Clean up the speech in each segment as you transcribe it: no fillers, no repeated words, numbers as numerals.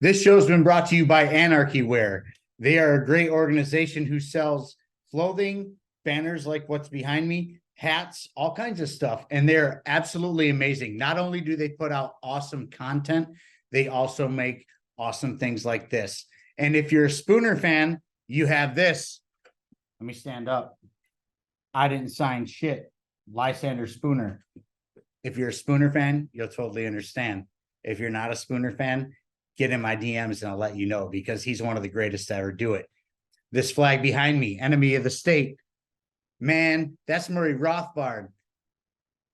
This show's been brought to you by Anarchy Wear. They are a great organization who sells clothing, banners like what's behind me, hats, all kinds of stuff. And they're absolutely amazing. Not only do they put out awesome content, they also make awesome things like this. And if you're a Spooner fan, you have this. Let me stand up. I didn't sign shit. Lysander Spooner. If you're a Spooner fan, you'll totally understand. If you're not a Spooner fan, get in my DMs and I'll let you know, because he's one of the greatest to ever do it. This flag behind me, enemy of the state. Man, that's Murray Rothbard,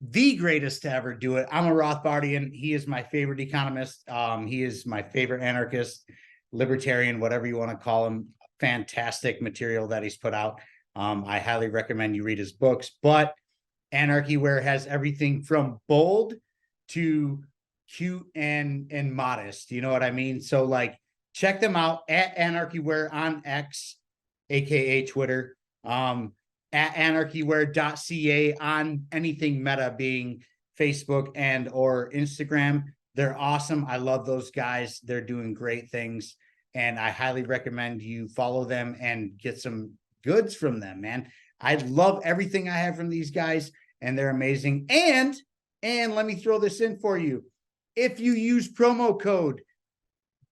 the greatest to ever do it. I'm a Rothbardian. He is my favorite economist. He is my favorite anarchist, libertarian, whatever you want to call him. Fantastic material that he's put out. I highly recommend you read his books, but Anarchy Wear has everything from bold to cute and modest. You know what I mean? So like, check them out at Anarchy Wear on X, aka Twitter, at anarchywear.ca on anything meta, being Facebook and or Instagram. They're awesome. I love those guys. They're doing great things, and I highly recommend you follow them and get some goods from them, man. I love everything I have from these guys, and they're amazing. And let me throw this in for you. If you use promo code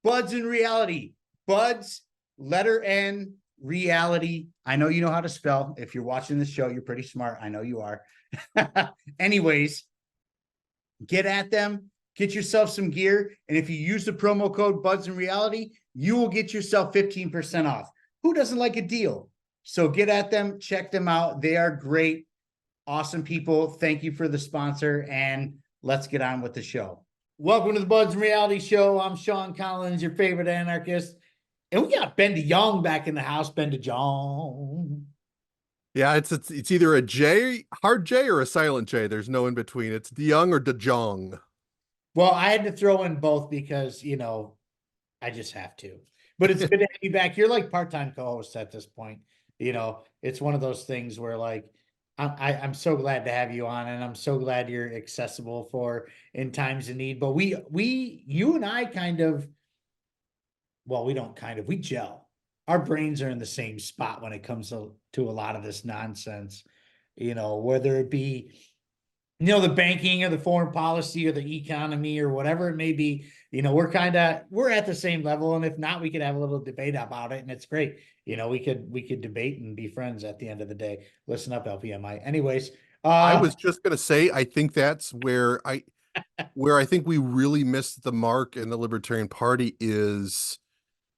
BudsnReality, Buds, letter N, reality. I know you know how to spell. If you're watching this show, you're pretty smart. I know you are. Anyways, get at them, get yourself some gear. And if you use the promo code BudsnReality, you will get yourself 15% off. Who doesn't like a deal? So get at them, check them out. They are great, awesome people. Thank you for the sponsor, and let's get on with the show. Welcome to the BudsnReality Show. I'm Sean Collins, your favorite anarchist. And we got Ben DeJong back in the house. Ben DeJong. Yeah, it's either a J, hard J, or a silent J. There's no in between. It's DeJong or DeJong. Well, I had to throw in both because, you know, I just have to. But it's good to have you back. You're like part-time co-host at this point. You know, it's one of those things where like, I'm so glad to have you on, and I'm so glad you're accessible for in times of need. But you and I kind of, well, we gel. Our brains are in the same spot when it comes to a lot of this nonsense, you know, whether it be, you know, the banking or the foreign policy or the economy or whatever it may be. You know, we're at the same level. And if not, we could have a little debate about it, and it's great. You know, we could debate and be friends at the end of the day. Listen up, LPMI. Anyways, I was just gonna say, I think that's where I think we really missed the mark in the Libertarian Party is,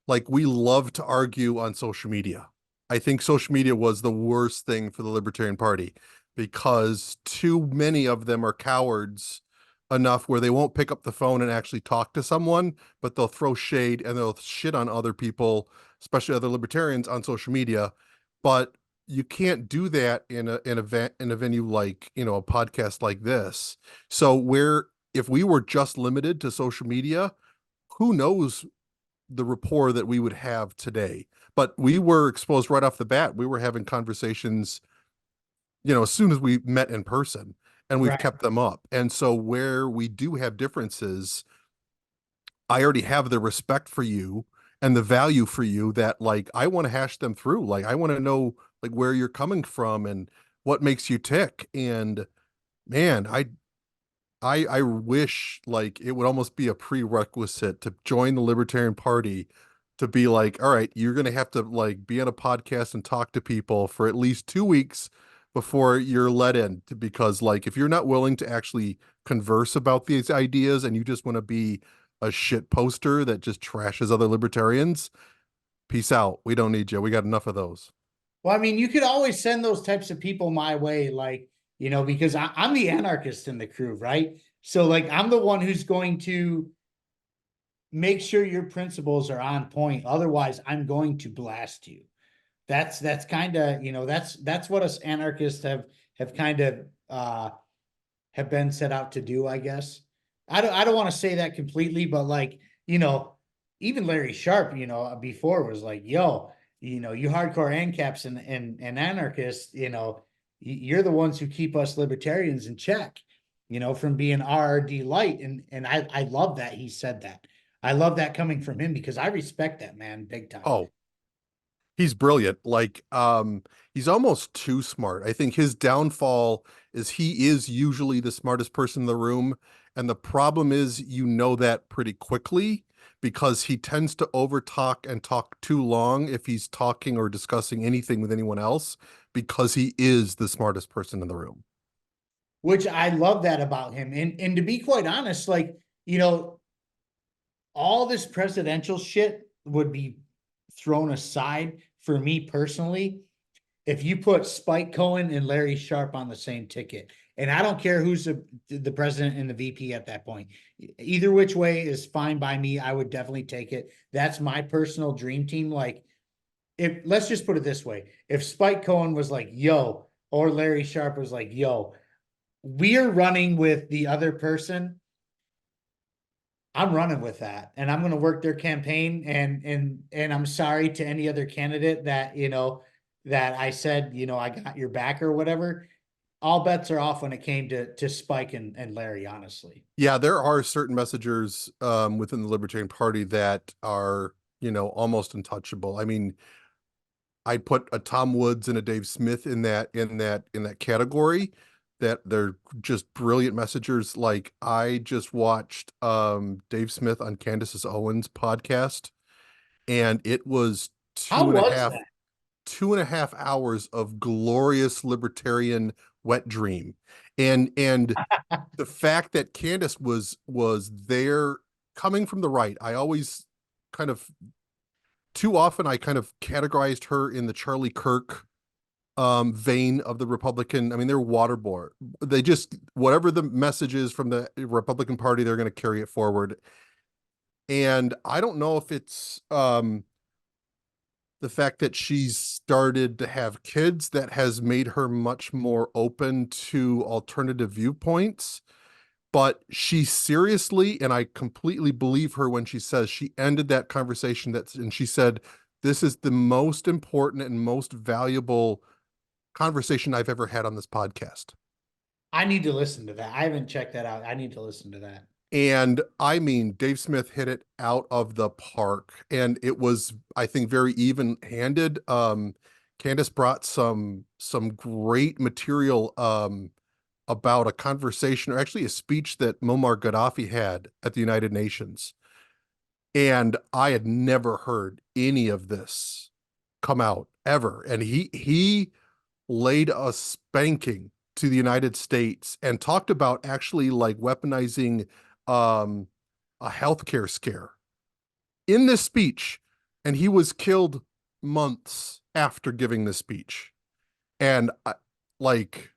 like, we love to argue on social media. I think social media was the worst thing for the Libertarian Party, because too many of them are cowards enough where they won't pick up the phone and actually talk to someone, but they'll throw shade and they'll shit on other people, especially other libertarians, on social media. But you can't do that in a venue like, you know, a podcast like this. So where, if we were just limited to social media, who knows the rapport that we would have today. But we were exposed right off the bat. We were having conversations, you know, as soon as we met in person, and we've kept them up. And so where we do have differences, I already have the respect for you and the value for you that, like, I want to hash them through. Like, I want to know, like, where you're coming from and what makes you tick. And man, I wish, like, it would almost be a prerequisite to join the Libertarian Party, to be like, all right, you're going to have to, like, be on a podcast and talk to people for at least 2 weeks before you're let in. Because, like, if you're not willing to actually converse about these ideas and you just want to be a shit poster that just trashes other libertarians, peace out. We don't need you. We got enough of those. well, I mean, you could always send those types of people my way, like, you know, because I'm the anarchist in the crew, right? So like, I'm the one who's going to make sure your principles are on point. Otherwise, I'm going to blast you. That's kind of, you know, that's what us anarchists have kind of have been set out to do, I guess. I don't want to say that completely, but like, you know, even Larry Sharp, you know, before was like, yo, you know, you hardcore ANCAPs and anarchists, you know, you're the ones who keep us libertarians in check, you know, from being RRD light. And I love that he said that. I love that coming from him because I respect that man big time. Oh, he's brilliant. Like, he's almost too smart. I think his downfall is he is usually the smartest person in the room. And the problem is, you know that pretty quickly because he tends to overtalk and talk too long if he's talking or discussing anything with anyone else because he is the smartest person in the room. Which I love that about him. And to be quite honest, like, you know, all this presidential shit would be thrown aside for me personally if you put Spike Cohen and Larry Sharp on the same ticket. And I don't care who's the president and the VP at that point. Either which way is fine by me. I would definitely take it. That's my personal dream team. Like, if let's just put it this way, if Spike Cohen was like, yo, or Larry Sharp was like, yo, we're running with the other person, I'm running with that, and I'm going to work their campaign. And I'm sorry to any other candidate that, you know, that I said, you know, I got your back or whatever. All bets are off when it came to Spike and Larry, honestly. Yeah, there are certain messengers within the Libertarian Party that are, you know, almost untouchable. I mean, I'd put a Tom Woods and a Dave Smith in that category, that they're just brilliant messengers. Like, I just watched Dave Smith on Candace Owens podcast, and it was How was that? 2.5 hours of glorious libertarian wet dream. And the fact that Candace was there coming from the right, I always kind of too often I kind of categorized her in the Charlie Kirk vein of the Republican. I mean, they're waterboard. They just, whatever the message is from the Republican Party, they're going to carry it forward. And I don't know if it's the fact that she's started to have kids that has made her much more open to alternative viewpoints. But she seriously, and I completely believe her when she says, she ended that conversation and she said, this is the most important and most valuable conversation I've ever had on this podcast. I need to listen to that. I haven't checked that out. I need to listen to that. And I mean, Dave Smith hit it out of the park, and it was, I think, very even-handed. Candace brought some great material about a conversation, or actually a speech that Muammar Gaddafi had at the United Nations. And I had never heard any of this come out ever. And he laid a spanking to the United States and talked about actually like weaponizing a healthcare scare in this speech. And he was killed months after giving this speech. And like,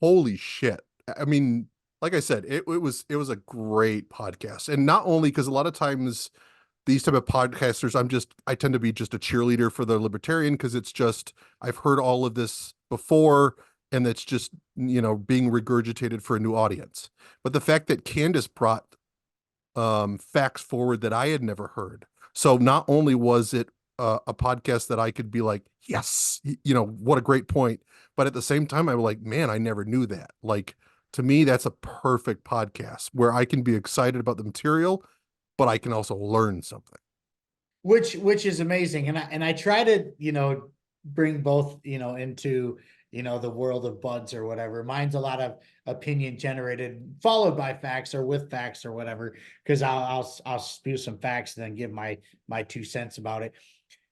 holy shit. I mean, like I said, it was a great podcast. And not only because a lot of times these type of podcasters, I tend to be just a cheerleader for the Libertarian because it's just, I've heard all of this before and it's just, you know, being regurgitated for a new audience. But the fact that Candace brought facts forward that I had never heard. So not only was it a podcast that I could be like, yes, you know, what a great point. But at the same time, I was like, man, I never knew that. Like, to me, that's a perfect podcast where I can be excited about the material, but I can also learn something. Which is amazing. And I try to, you know, bring both, you know, into, you know, the world of buds or whatever. Mine's a lot of opinion generated, followed by facts or with facts or whatever, because I'll spew some facts and then give my 2 cents about it.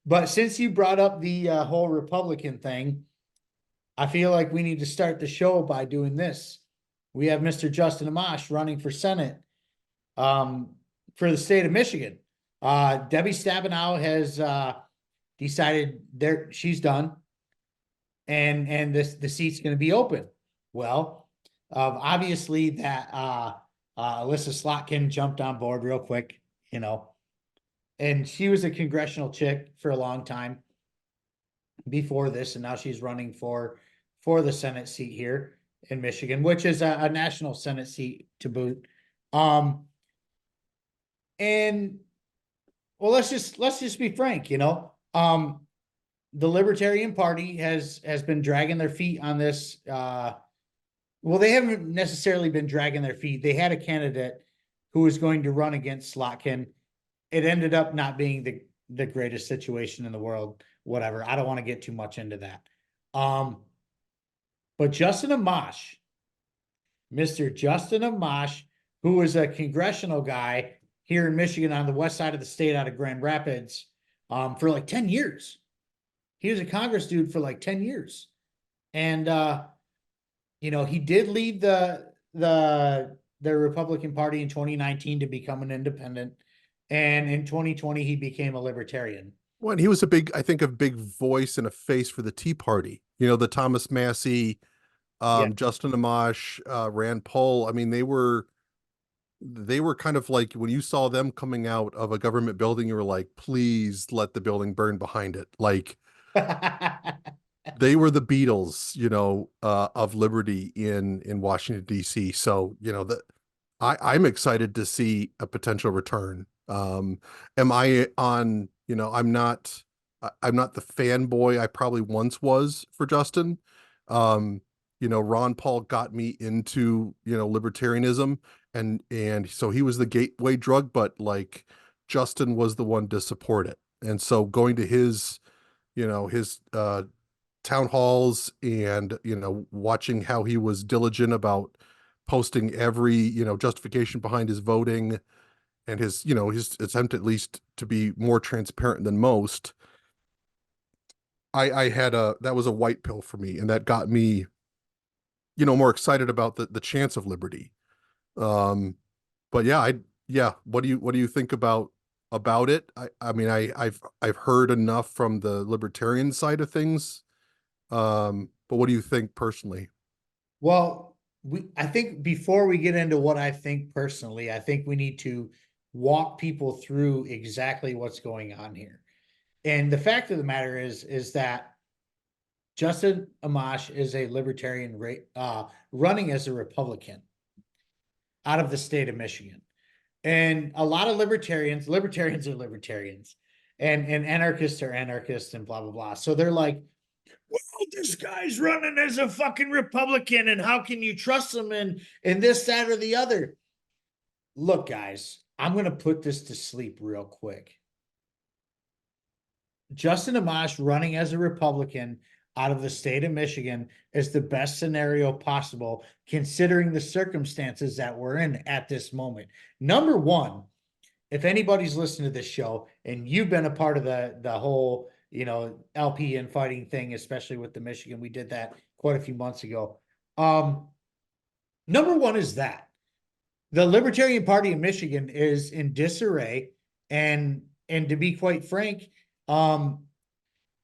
But since you brought up the whole Republican thing, I feel like we need to start the show by doing this. We have Mr. Justin Amash running for Senate for the state of Michigan. Debbie Stabenow has decided she's done, and the seat's going to be open. Well, obviously that Alyssa Slotkin jumped on board real quick, you know, and she was a congressional chick for a long time before this, and now she's running for the Senate seat here in Michigan, which is a national Senate seat to boot. And well, let's just be frank, you know. The Libertarian Party has been dragging their feet on this. Well, they haven't necessarily been dragging their feet. They had a candidate who was going to run against Slotkin, it ended up not being the greatest situation in the world. Whatever. I don't want to get too much into that. But Justin Amash, Mr. Justin Amash, who is a congressional guy here in Michigan on the west side of the state out of Grand Rapids, for like 10 years. He was a Congress dude for like 10 years. And he did lead the Republican Party in 2019 to become an independent. And in 2020, he became a libertarian. Well, and he was I think, a big voice and a face for the Tea Party. The Thomas Massey, Justin Amash, Rand Paul. I mean, they were kind of like, when you saw them coming out of a government building, you were like, please let the building burn behind it. Like, they were the Beatles, of liberty in Washington, D.C. So, I'm excited to see a potential return. Am I on, I'm not the fanboy I probably once was for Justin. Ron Paul got me into, libertarianism, and so he was the gateway drug, but like Justin was the one to support it. And so going to his town halls and, watching how he was diligent about posting every, justification behind his voting, and his attempt at least to be more transparent than most. That was a white pill for me, and that got me, more excited about the chance of liberty. But what do you think about it? I mean, I've heard enough from the libertarian side of things. But what do you think personally? Well, I think before we get into what I think personally, I think we need to walk people through exactly what's going on here. And the fact of the matter is that Justin Amash is a libertarian running as a Republican out of the state of Michigan. And a lot of libertarians are libertarians, and anarchists are anarchists, and blah, blah, blah. So they're like, well, this guy's running as a fucking Republican, and how can you trust him, and this, that, or the other? Look, guys, I'm going to put this to sleep real quick. Justin Amash running as a Republican out of the state of Michigan is the best scenario possible, considering the circumstances that we're in at this moment. Number one, if anybody's listening to this show and you've been a part of the whole, LP infighting thing, especially with the Michigan, we did that quite a few months ago. Number one is that the Libertarian Party in Michigan is in disarray, and to be quite frank,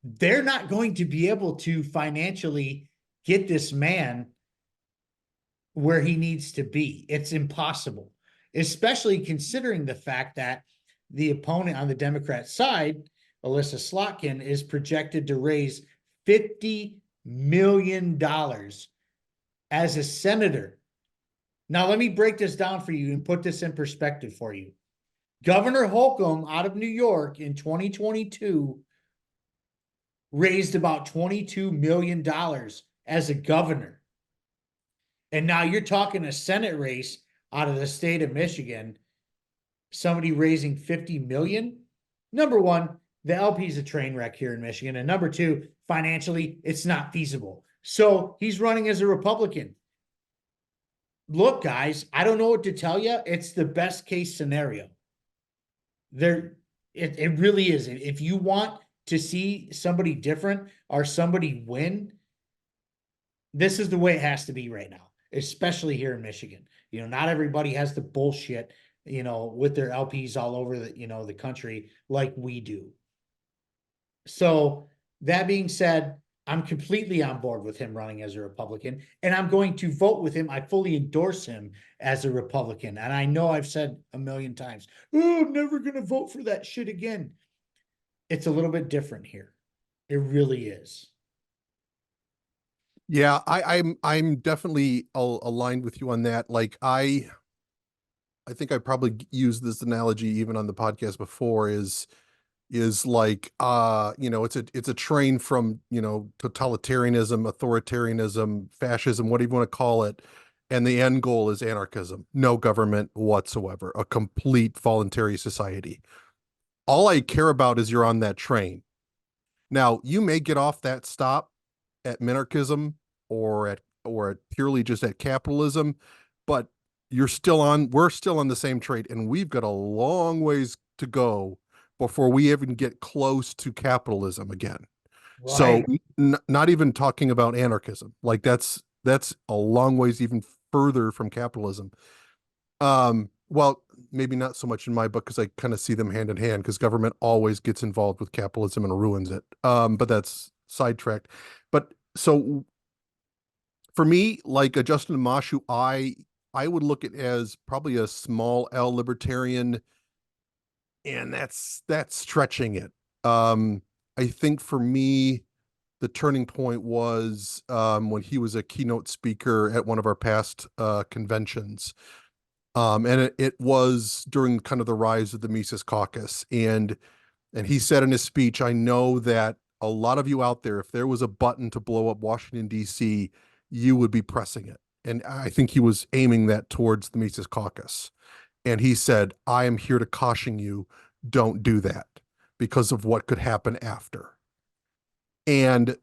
they're not going to be able to financially get this man where he needs to be. It's impossible, especially considering the fact that the opponent on the Democrat side, Alyssa Slotkin, is projected to raise $50 million as a senator. Now, let me break this down for you and put this in perspective for you. Governor Holcomb out of New York in 2022 raised about $22 million as a governor. And now you're talking a Senate race out of the state of Michigan, somebody raising $50 million. Number one, the LP is a train wreck here in Michigan. And number two, financially, it's not feasible. So he's running as a Republican. Look, guys, I don't know what to tell you. It's the best case scenario. It really is. If you want to see somebody different or somebody win, this is the way it has to be right now, especially here in Michigan. Not everybody has the bullshit, with their LPs all over the country like we do. So that being said, I'm completely on board with him running as a Republican, and I'm going to vote with him. I fully endorse him as a Republican. And I know I've said a million times, oh, I'm never going to vote for that shit again. It's a little bit different here. It really is. Yeah, I'm definitely aligned with you on that. Like, I think I probably used this analogy even on the podcast before, is like, it's a train from, totalitarianism, authoritarianism, fascism, whatever you want to call it. And the end goal is anarchism, no government whatsoever, a complete voluntary society. all I care about is you're on that train. Now, you may get off that stop at minarchism or at purely just at capitalism, but we're still on the same train, and we've got a long ways to go before we even get close to capitalism again. So Right. not even talking about anarchism. Like that's a long ways even further from capitalism. Well, maybe not so much in my book because I kind of see them hand in hand because government always gets involved with capitalism and ruins it. But that's sidetracked. But so for me, like a Justin Amash, who I would look at as probably a small L libertarian, and that's stretching it. I think for me, the turning point was when he was a keynote speaker at one of our past conventions. And it was during kind of the rise of the Mises Caucus. And he said in his speech, I know that a lot of you out there, if there was a button to blow up Washington, D.C., you would be pressing it. And I think he was aiming that towards the Mises Caucus. And he said, I am here to caution you, don't do that because of what could happen after. And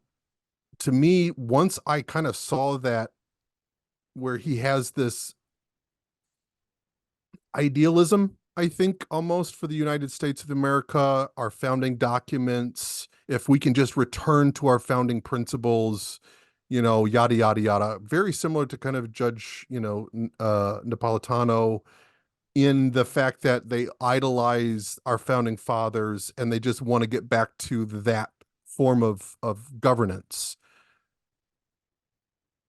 to me, once I kind of saw that, where he has this idealism, I think, almost for the United States of America, our founding documents, if we can just return to our founding principles, yada, yada, yada, very similar to kind of Judge, Napolitano, in the fact that they idolize our founding fathers and they just want to get back to that form of governance.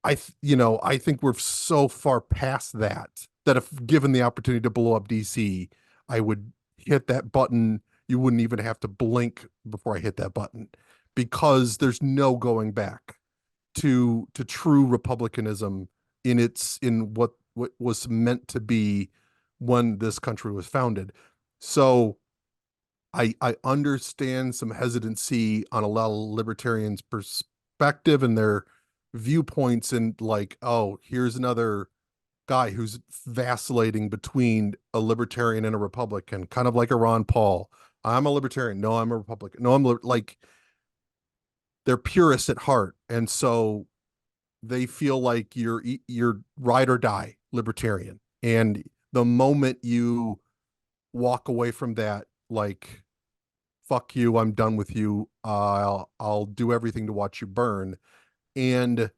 I think we're so far past that if given the opportunity to blow up DC, I would hit that button. You wouldn't even have to blink before I hit that button because there's no going back to true republicanism in what was meant to be when this country was founded. So I understand some hesitancy on a lot of libertarians' perspective and their viewpoints, and like, oh, here's another guy who's vacillating between a libertarian and a Republican, kind of like a Ron Paul. I'm a libertarian. No, I'm a Republican. No, like they're purists at heart, and so they feel like you're ride or die libertarian. And the moment you walk away from that, like, fuck you, I'm done with you. I'll do everything to watch you burn. And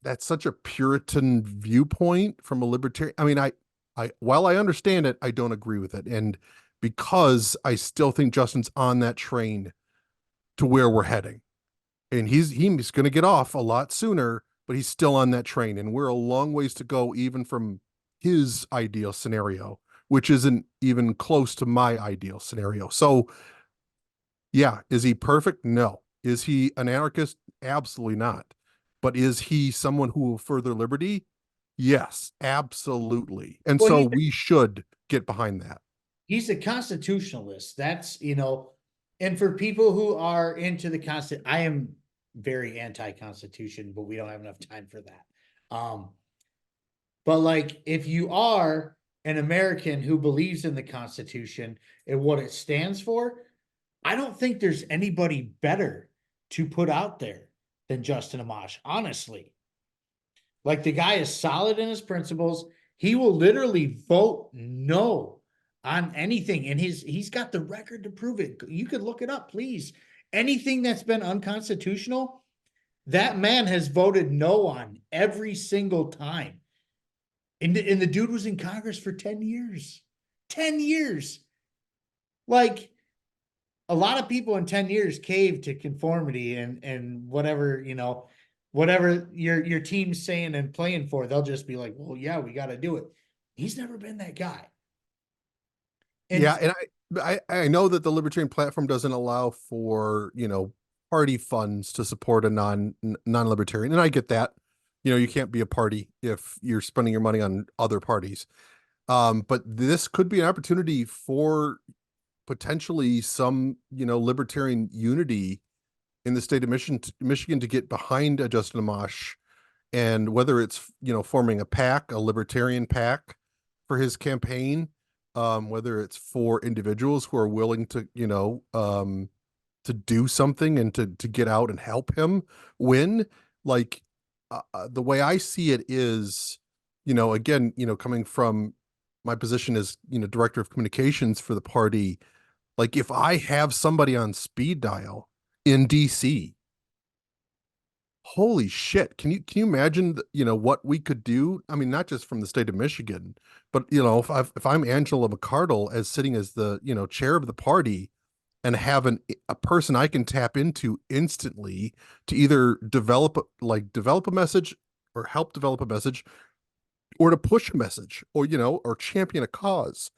that's such a Puritan viewpoint from a libertarian. I mean, while I understand it, I don't agree with it. And because I still think Justin's on that train to where we're heading. And he's going to get off a lot sooner, but he's still on that train. And we're a long ways to go, even from his ideal scenario, which isn't even close to my ideal scenario. So yeah, is he perfect? No. Is he an anarchist? Absolutely not. But is he someone who will further liberty? Yes, absolutely. And Well, so we should get behind that. he's a constitutionalist. That's, and for people who are into the constant, I am very anti-constitution, but we don't have enough time for that. But like, if you are an American who believes in the Constitution and what it stands for, I don't think there's anybody better to put out there than Justin Amash, honestly. Like, the guy is solid in his principles. He will literally vote no on anything, and he's got the record to prove it. You could look it up, please. Anything that's been unconstitutional, that man has voted no on every single time. And the dude was in Congress for 10 years. 10 years. Like, a lot of people in 10 years cave to conformity and whatever, whatever your team's saying and playing for, they'll just be like, well, yeah, we got to do it. He's never been that guy. And Yeah, and I know that the libertarian platform doesn't allow for, party funds to support a non-libertarian, and I get that. You can't be a party if you're spending your money on other parties. But this could be an opportunity for potentially some, libertarian unity in the state of Michigan to get behind a Justin Amash, and whether it's, forming a PAC, a libertarian PAC for his campaign, whether it's for individuals who are willing to, to do something and to get out and help him win. Like the way I see it is, again, coming from my position as, director of communications for the party, like if I have somebody on speed dial in DC, holy shit, can you imagine, what we could do? I mean, not just from the state of Michigan, but if I'm Angela McArdle as sitting as the, chair of the party, and have a person I can tap into instantly to either develop a message or help develop a message or to push a message or, or champion a cause.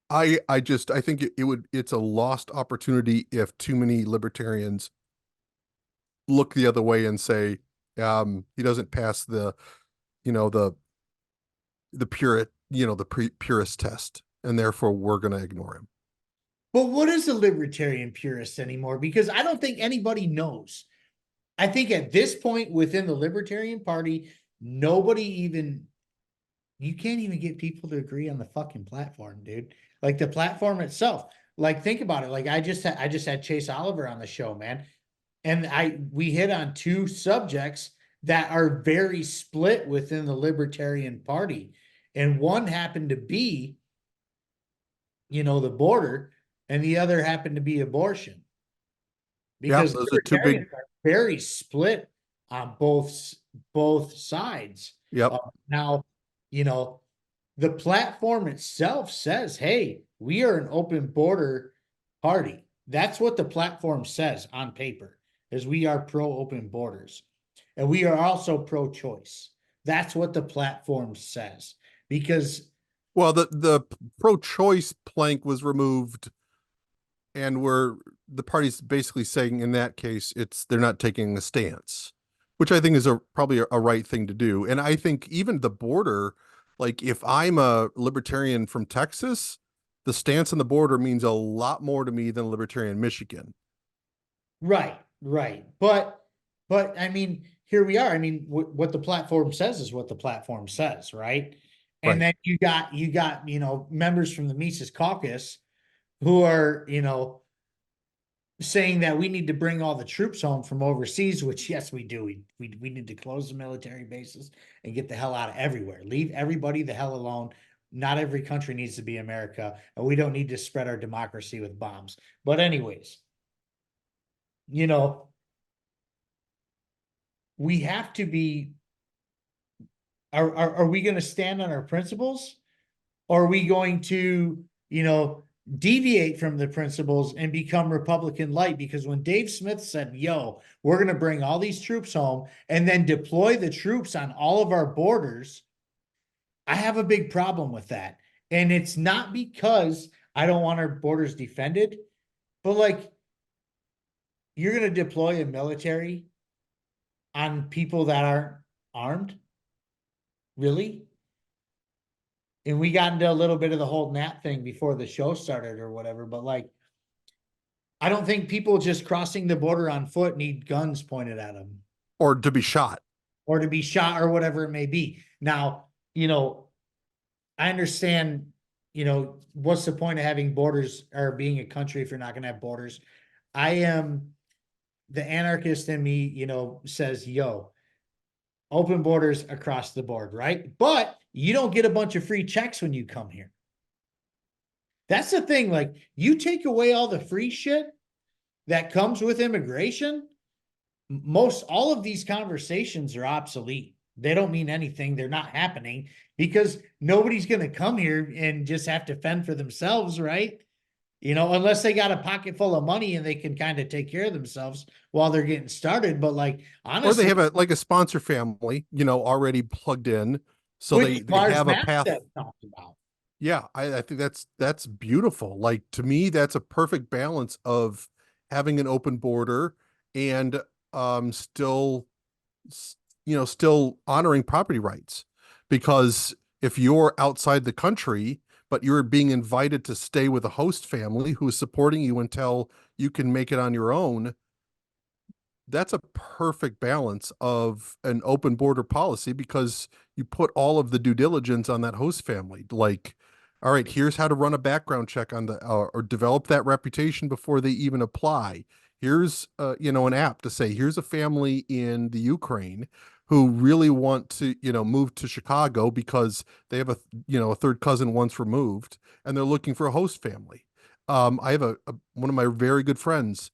I think it's a lost opportunity if too many libertarians look the other way and say, he doesn't pass the, you know, the purist test, and therefore we're going to ignore him. But what is a libertarian purist anymore? Because I don't think anybody knows. I think at this point within the Libertarian Party, you can't even get people to agree on the fucking platform, dude. Like the platform itself. Like think about it. Like I just had Chase Oliver on the show, man. And we hit on two subjects that are very split within the Libertarian Party. And one happened to be, the border, and the other happened to be abortion. Because those are two big, are very split on both sides. yep. Now, the platform itself says, hey, we are an open border party. That's what the platform says on paper, is we are pro open borders. And we are also pro choice. That's what the platform says. Because the pro-choice plank was removed, and the party's basically saying in that case they're not taking a stance, which I think is probably a right thing to do. And I think even the border, like if I'm a libertarian from Texas, the stance on the border means a lot more to me than a libertarian in Michigan. Right. But I mean, here we are. I mean, what the platform says is what the platform says, right? And Right. then you got, members from the Mises Caucus who are, saying that we need to bring all the troops home from overseas, which yes, we do. We need to close the military bases and get the hell out of everywhere. Leave everybody the hell alone. Not every country needs to be America, and we don't need to spread our democracy with bombs. But anyways, we have to be, are we going to stand on our principles? Or are we going to, deviate from the principles and become Republican light? Because when Dave Smith said, yo, we're going to bring all these troops home and then deploy the troops on all of our borders, I have a big problem with that. And it's not because I don't want our borders defended, but like, you're going to deploy a military on people that aren't armed? Really? And we got into a little bit of the whole Nat thing before the show started or whatever, but like, I don't think people just crossing the border on foot need guns pointed at them. Or to be shot. Or to be shot or whatever it may be. Now, I understand, what's the point of having borders or being a country if you're not going to have borders? The anarchist in me, says, yo, open borders across the board, right? But you don't get a bunch of free checks when you come here. That's the thing. Like, you take away all the free shit that comes with immigration, all of these conversations are obsolete. They don't mean anything. They're not happening because nobody's going to come here and just have to fend for themselves, right? Unless they got a pocket full of money and they can kind of take care of themselves while they're getting started. But like, honestly, or they have a sponsor family, already plugged in, so they have a path. About. Yeah, I think that's beautiful. Like, to me, that's a perfect balance of having an open border and still honoring property rights. Because if you're outside the country, but you're being invited to stay with a host family who is supporting you until you can make it on your own, that's a perfect balance of an open border policy because you put all of the due diligence on that host family. Like, all right, here's how to run a background check on the or develop that reputation before they even apply. Here's an app to say here's a family in the Ukraine who really want to move to Chicago because they have a third cousin once removed and they're looking for a host family. I have one of my very good friends,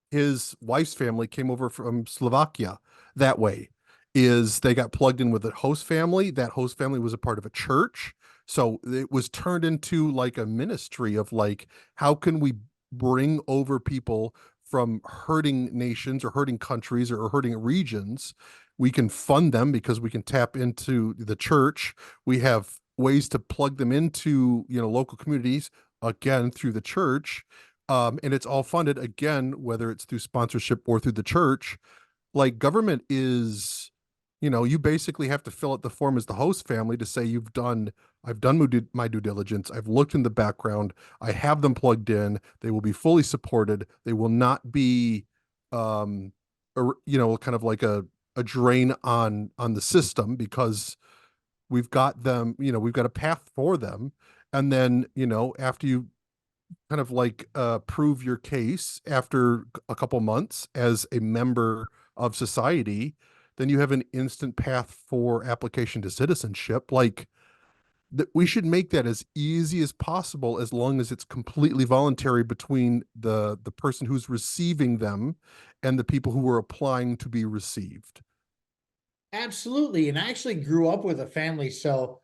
his wife's family came over from Slovakia that way. Is they got plugged in with a host family. That host family was a part of a church. So it was turned into like a ministry of like, how can we bring over people from hurting nations or hurting countries or hurting regions? We can fund them because we can tap into the church. We have ways to plug them into, local communities again through the church, and it's all funded again, whether it's through sponsorship or through the church. Like government is, you basically have to fill out the form as the host family to say I've done my due diligence, I've looked in the background, I have them plugged in, they will be fully supported, they will not be, kind of like a drain on the system because we've got them, we've got a path for them. And then, after you kind of like prove your case after a couple months as a member of society, then you have an instant path for application to citizenship. Like that, we should make that as easy as possible, as long as it's completely voluntary between the person who's receiving them and the people who are applying to be received. Absolutely. And I actually grew up with a family. So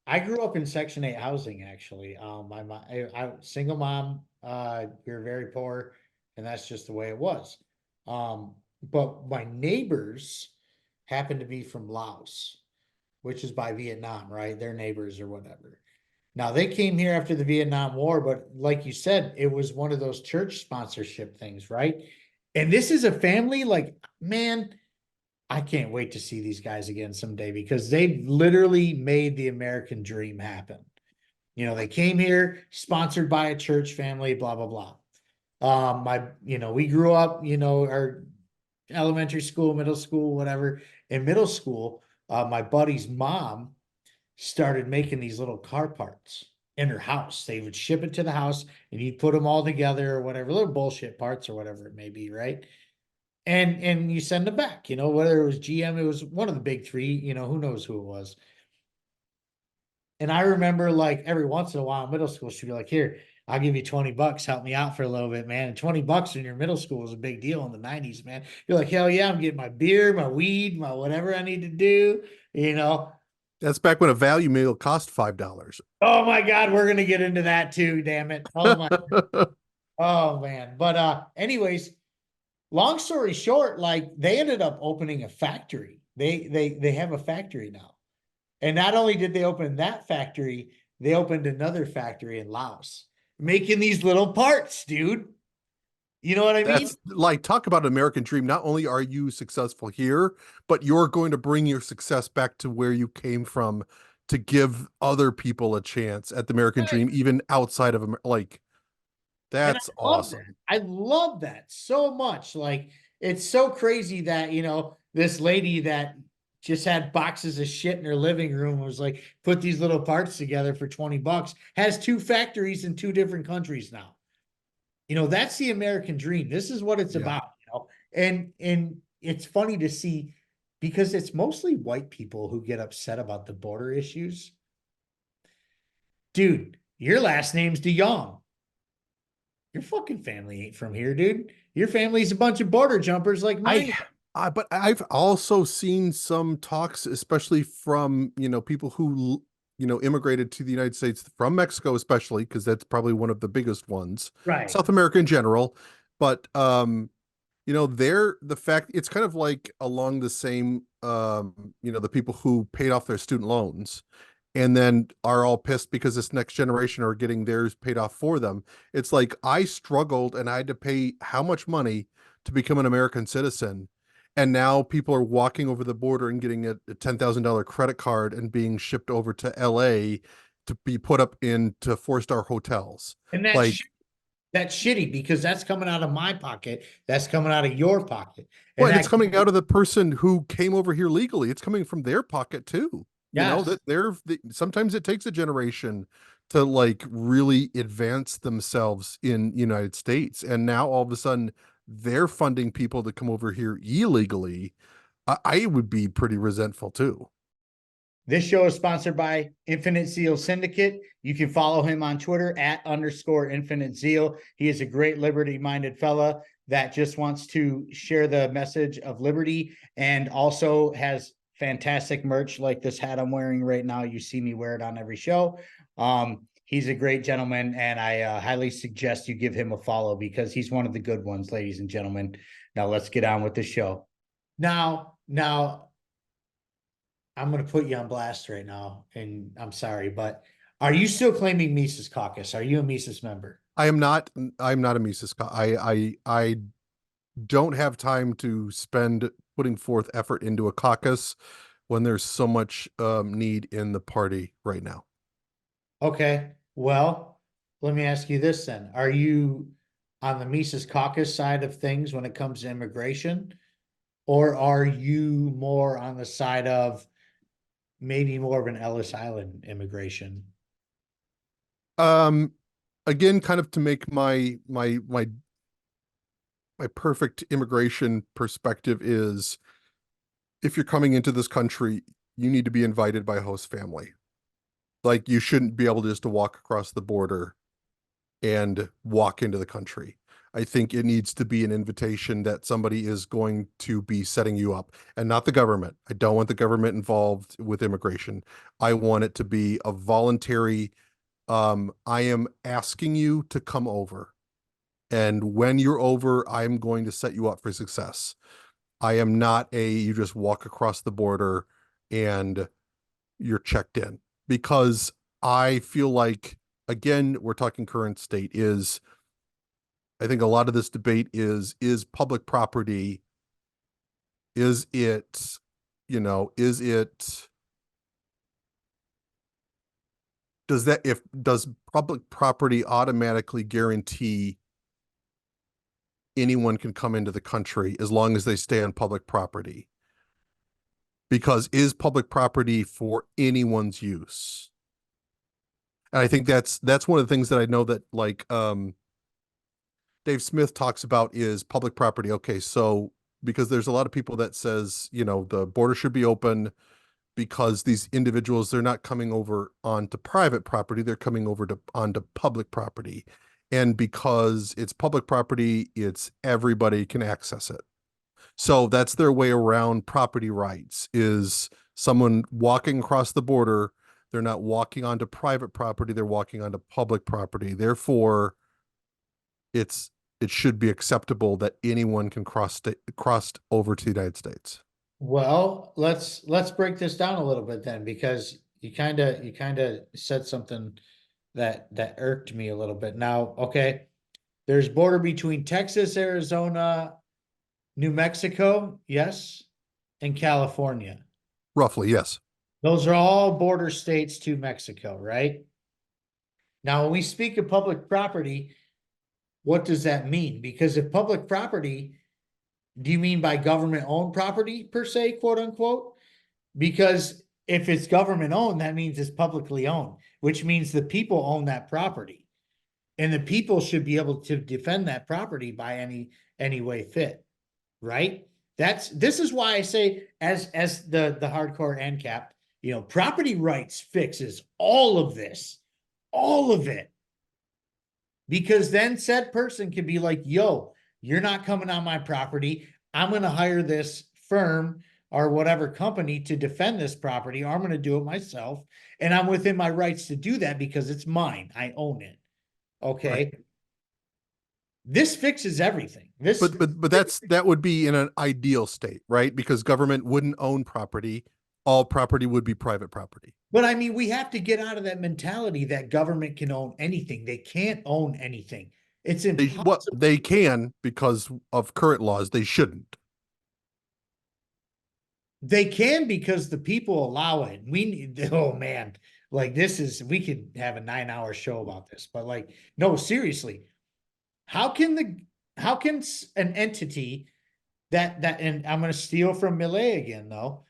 I grew up in Section 8 housing, actually. My mom, single mom, we were very poor, and that's just the way it was. But my neighbors happened to be from Laos, which is by Vietnam, right? Their neighbors or whatever. Now they came here after the Vietnam War, but like you said, it was one of those church sponsorship things, right? And this is a family, like, man, I can't wait to see these guys again someday because they literally made the American dream happen. They came here sponsored by a church family, blah, blah, blah. We grew up, our elementary school, middle school, whatever. In middle school, my buddy's mom started making these little car parts in her house. They would ship it to the house and you'd put them all together or whatever, little bullshit parts or whatever it may be, right? And you send them back, whether it was GM, it was one of the big three, who knows who it was. And I remember like every once in a while in middle school, she'd be like, here, I'll give you $20, help me out for a little bit, man. And $20 in your middle school was a big deal in the 90s, man. You're like, hell yeah, I'm getting my beer, my weed, my whatever I need to do, That's back when a value meal cost $5. Oh my God, we're gonna get into that too, damn it. Oh my, oh man. But anyways, long story short, like they ended up opening a factory. They have a factory now. And not only did they open that factory, they opened another factory in Laos, making these little parts, dude. You know what I mean? That's like, talk about an American dream. Not only are you successful here, but you're going to bring your success back to where you came from to give other people a chance at the American Right. dream, even outside of like, And that's I love that. awesome. I love that so much. Like it's so crazy that, this lady that just had boxes of shit in her living room was like, put these little parts together for $20, has two factories in two different countries now. That's the American dream. This is what it's Yeah. about, and it's funny to see because it's mostly white people who get upset about the border issues. Dude, your last name's DeJong. Your fucking family ain't from here, dude. Your family's a bunch of border jumpers like mine. But I've also seen some talks, especially from, people who, immigrated to the United States from Mexico, especially because that's probably one of the biggest ones, Right. South America in general. But, they're the fact it's kind of like along the same, the people who paid off their student loans and then are all pissed because this next generation are getting theirs paid off for them. It's like I struggled and I had to pay how much money to become an American citizen. And now people are walking over the border and getting a $10,000 credit card and being shipped over to LA to be put up into 4-star hotels. And that Like, sh That's shitty because that's coming out of my pocket. That's coming out of your pocket. Well, And and it's that, coming out of the person who came over here legally. It's coming from their pocket too. You know, yes, that sometimes it takes a generation to like really advance themselves in United States. And now all of a sudden they're funding people to come over here illegally. I would be pretty resentful too. this show is sponsored by Infinite Zeal Syndicate. You can follow him on Twitter at _Infinite Zeal. He is a great liberty minded fella that just wants to share the message of liberty and also has fantastic merch like this hat I'm wearing right now. You see me wear it on every show. He's a great gentleman, and I highly suggest you give him a follow because he's one of the good ones, ladies and gentlemen. Now let's get on with the show. Now, I'm going to put you on blast right now, and I'm sorry, but are you still claiming Mises Caucus? Are you a Mises member? I'm not a Mises. I don't have time to spend putting forth effort into a caucus when there's so much need in the party right now. Okay, well, let me ask you this then. Are you on the Mises Caucus side of things when it comes to immigration, or are you more on the side of maybe more of an Ellis Island immigration? Um, Again, kind of to make my perfect immigration perspective is if you're coming into this country, you need to be invited by a host family. Like you shouldn't be able just to walk across the border and walk into the country. I think it needs to be an invitation that somebody is going to be setting you up and not the government. I don't want the government involved with immigration. I want it to be a voluntary, I am asking you to come over. And when you're over, I'm going to set you up for success. I am not you just walk across the border and you're checked in because I feel like, again, we're talking current state is, I think a lot of this debate is public property, is it, is it, does public property automatically guarantee anyone can come into the country as long as they stay on public property? Because is public property for anyone's use? And I think that's one of the things that I know that like Dave Smith talks about is public property. Okay, so because there's a lot of people that says, the border should be open because these individuals, they're not coming over onto private property, they're coming over onto public property. And because it's public property, it's everybody can access it. So that's their way around property rights is someone walking across the border, they're not walking onto private property, they're walking onto public property. Therefore, it should be acceptable that anyone can cross over to the United States. Well, let's break this down a little bit then, because you kind of said something that irked me a little bit. Now, okay, there's border between Texas, Arizona, New Mexico, yes, and California. Roughly, yes. Those are all border states to Mexico, right? Now, when we speak of public property, what does that mean? Because if public property, do you mean by government owned property per se, quote unquote? Because if it's government owned, that means it's publicly owned, which means the people own that property. And the people should be able to defend that property by any way fit, right? This is why I say as the hardcore ANCAP, property rights fixes all of this, all of it. Because then said person can be like, yo, you're not coming on my property. I'm going to hire this firm or whatever company to defend this property, or I'm going to do it myself. And I'm within my rights to do that because it's mine. I own it. Okay. Right. This fixes everything. But that would be in an ideal state, right? Because government wouldn't own property. All property would be private property. But I mean, we have to get out of that mentality that government can own anything. They can't own anything. It's impossible. They can because of current laws. They shouldn't. They can because the people allow it. We need, oh man, like we could have a 9-hour show about this, but like, no, seriously, how can an entity and I'm going to steal from Millet again, though,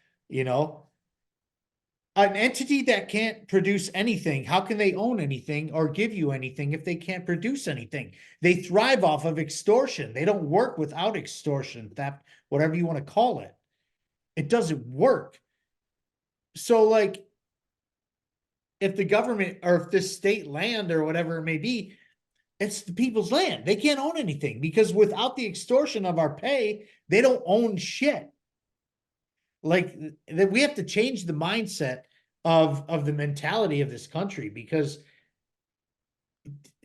an entity that can't produce anything, how can they own anything or give you anything if they can't produce anything? They thrive off of extortion. They don't work without extortion, theft, whatever you want to call it. It doesn't work. So, like, if the government or if this state land or whatever it may be, it's the people's land. They can't own anything because without the extortion of our pay, they don't own shit. Like that, we have to change the mindset of the mentality of this country, because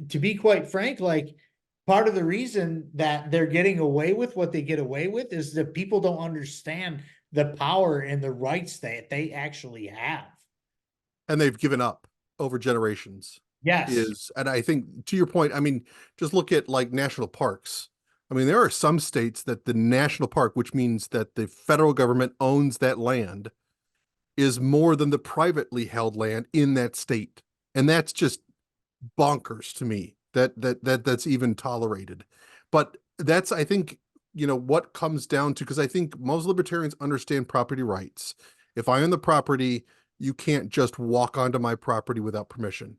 to be quite frank, like, part of the reason that they're getting away with what they get away with is that people don't understand the power and the rights that they actually have. And they've given up over generations. Yes. And I think to your point, I mean, just look at like national parks. I mean, there are some states that the national park, which means that the federal government owns that land, is more than the privately held land in that state. And that's just bonkers to me that's even tolerated. But that's, I think, what comes down to, because I think most libertarians understand property rights. If I own the property, you can't just walk onto my property without permission.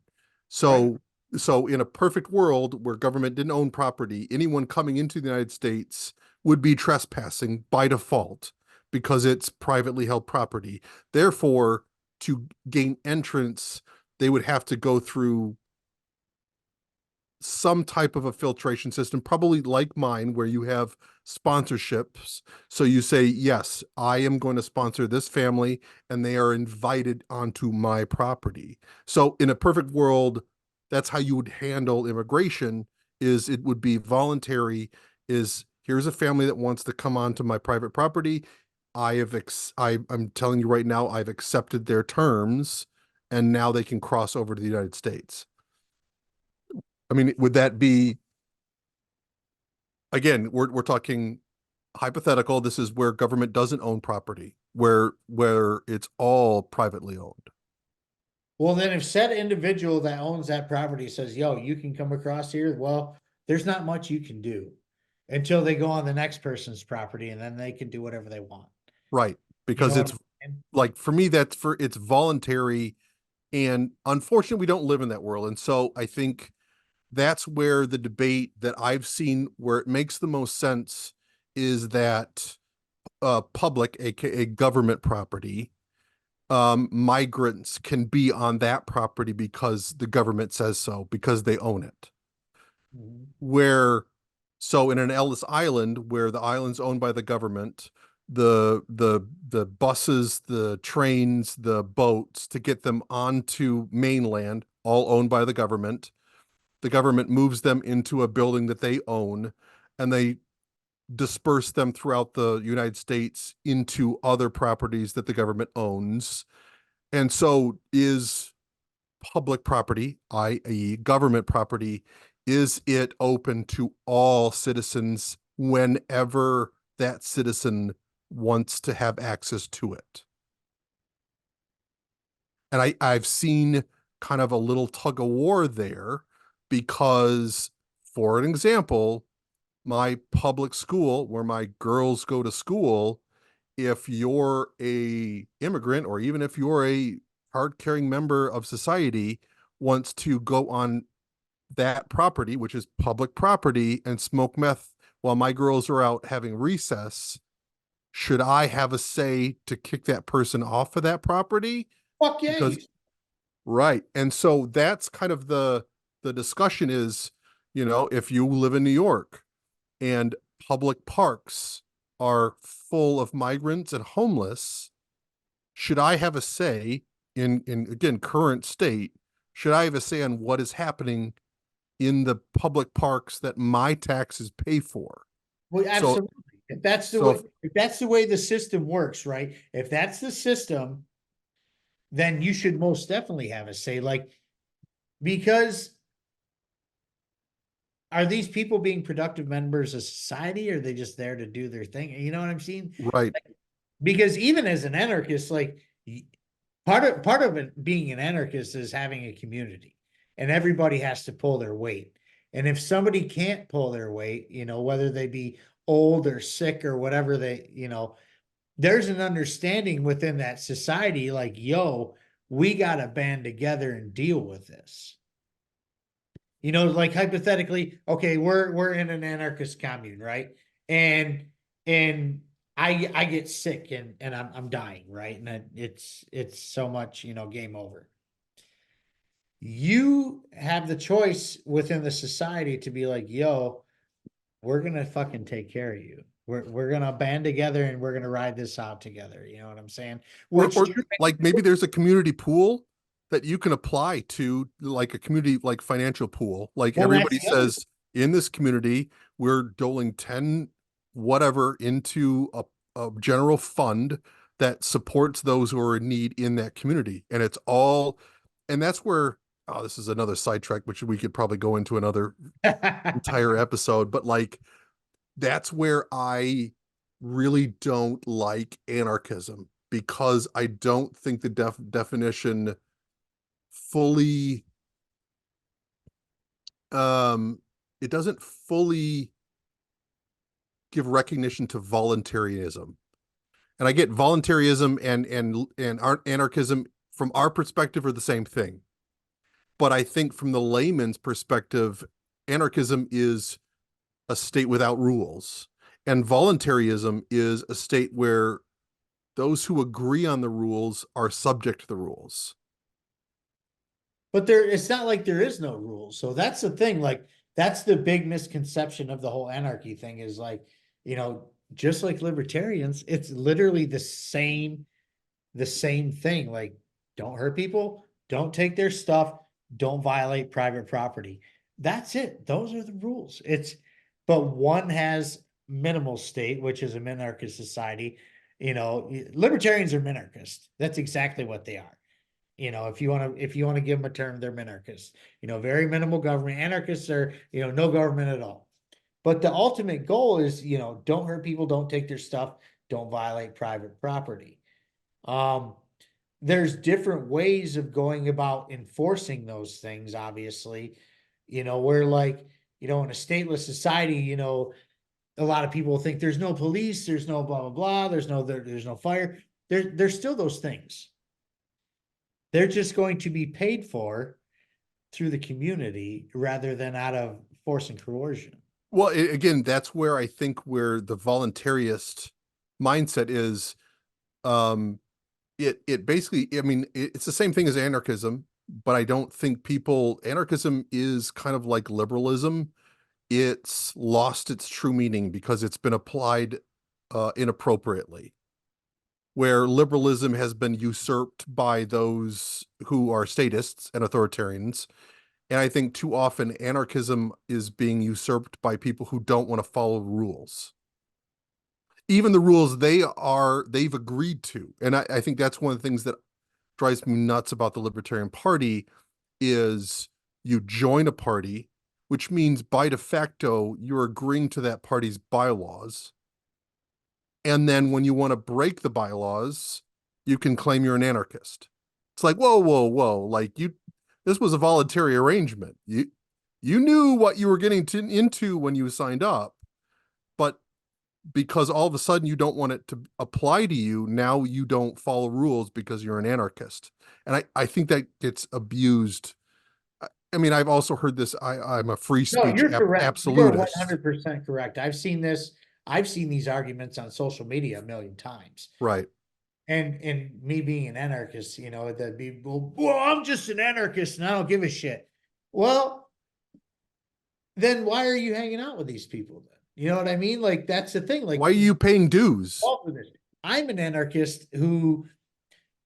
So, so in a perfect world where government didn't own property, anyone coming into the United States would be trespassing by default because it's privately held property. Therefore, to gain entrance, they would have to go through some type of a filtration system, probably like mine, where you have sponsorships. So you say, yes, I am going to sponsor this family, and they are invited onto my property. So in a perfect world, that's how you would handle immigration. Is it would be voluntary. Is here's a family that wants to come onto my private property. I'm telling you right now, I've accepted their terms, and now they can cross over to the United States. I mean, would that be, again, we're talking hypothetical. This is where government doesn't own property, where it's all privately owned. Well, then if said individual that owns that property says, yo, you can come across here, well, there's not much you can do until they go on the next person's property, and then they can do whatever they want. Right. Because it's like, for me, it's voluntary. And unfortunately, we don't live in that world. And so I think that's where the debate that I've seen where it makes the most sense is that public, aka government property, migrants can be on that property because the government says so, because they own it. Mm-hmm. So in an Ellis Island, where the island's owned by the government, the buses, the trains, the boats to get them onto mainland, all owned by the government moves them into a building that they own, and they disperse them throughout the United States into other properties that the government owns. And so is public property, i.e. government property, is it open to all citizens whenever that citizen wants to have access to it? And I've seen kind of a little tug of war there, because, for an example, my public school where my girls go to school, if you're a immigrant, or even if you're a card-carrying member of society, wants to go on that property, which is public property, and smoke meth while my girls are out having recess, should I have a say to kick that person off of that property? Fuck yeah. Because right. And so that's kind of the discussion is, if you live in New York and public parks are full of migrants and homeless, should I have a say in again, current state, should I have a say on what is happening in the public parks that my taxes pay for? Well, absolutely. If that's the way the system works, right? If that's the system, then you should most definitely have a say. Like, because are these people being productive members of society, or are they just there to do their thing? You know what I'm saying? Right. Because even as an anarchist, like, part of it being an anarchist is having a community, and everybody has to pull their weight. And if somebody can't pull their weight, whether they be old or sick or whatever there's an understanding within that society, like, yo, we got to band together and deal with this. Like hypothetically, okay, we're in an anarchist commune, right? And and I get sick and I'm dying, right? And it's so much, game over. You have the choice within the society to be like, yo, we're gonna fucking take care of you. We're gonna band together and we're gonna ride this out together. You know what I'm saying? Which or like maybe there's a community pool that you can apply to, like a community like financial pool. Like well, that's everybody says in this community, we're doling 10 whatever into a general fund that supports those who are in need in that community. And it's all, and that's where, oh, this is another sidetrack, which we could probably go into another entire episode, but like that's where I really don't like anarchism, because I don't think the definition fully it doesn't fully give recognition to voluntarism. And I get voluntarism and anarchism from our perspective are the same thing. But I think from the layman's perspective, anarchism is a state without rules. And voluntarism is a state where those who agree on the rules are subject to the rules. But it's not like there is no rules. So that's the thing. Like, that's the big misconception of the whole anarchy thing is like, just like libertarians, it's literally the same thing. Like, don't hurt people, don't take their stuff, don't violate private property. That's it. Those are the rules. But one has minimal state, which is a minarchist society. Libertarians are minarchists. That's exactly what they are. If you want to give them a term, they're minarchists. Very minimal government. Anarchists are, no government at all. But the ultimate goal is, don't hurt people, don't take their stuff, don't violate private property. There's different ways of going about enforcing those things, obviously. Where like, in a stateless society, a lot of people think there's no police, there's no blah blah blah, there's no fire. There's still those things. They're just going to be paid for through the community rather than out of force and coercion. Well, again, that's where I think where the voluntarist mindset is. It basically, I mean, it's the same thing as anarchism, but I don't think anarchism is kind of like liberalism. It's lost its true meaning because it's been applied inappropriately, where liberalism has been usurped by those who are statists and authoritarians. And I think too often anarchism is being usurped by people who don't want to follow rules. Even the rules they've agreed to. And I think that's one of the things that drives me nuts about the Libertarian Party is you join a party, which means by de facto, you're agreeing to that party's bylaws. And then when you want to break the bylaws, you can claim you're an anarchist. It's like, whoa, whoa, whoa. Like this was a voluntary arrangement. You knew what you were getting into when you signed up, but because all of a sudden you don't want it to apply to you, now you don't follow rules because you're an anarchist. And I think that gets abused. I mean, I've also heard this. I'm a free No, speech you're correct. absolutist. You're 100% correct. I've seen these arguments on social media a million times. Right. And me being an anarchist, that'd be, well, I'm just an anarchist and I don't give a shit. Well, then why are you hanging out with these people then? You know what I mean? Like, that's the thing. Like, why are you paying dues? I'm an anarchist who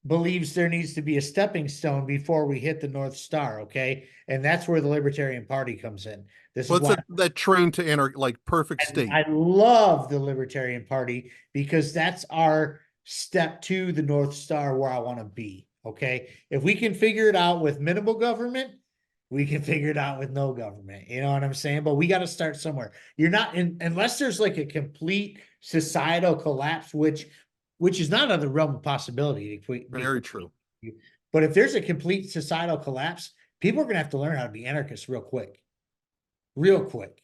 believes there needs to be a stepping stone before we hit the North Star. Okay. And that's where the Libertarian Party comes in. This is why that train to anarchy, like perfect state. I love the Libertarian Party because that's our step to the North Star where I want to be. Okay. If we can figure it out with minimal government, we can figure it out with no government. You know what I'm saying? But we got to start somewhere. You're not unless there's like a complete societal collapse, which is not on the realm of possibility. Very true. But if there's a complete societal collapse, people are going to have to learn how to be anarchists real quick. real quick.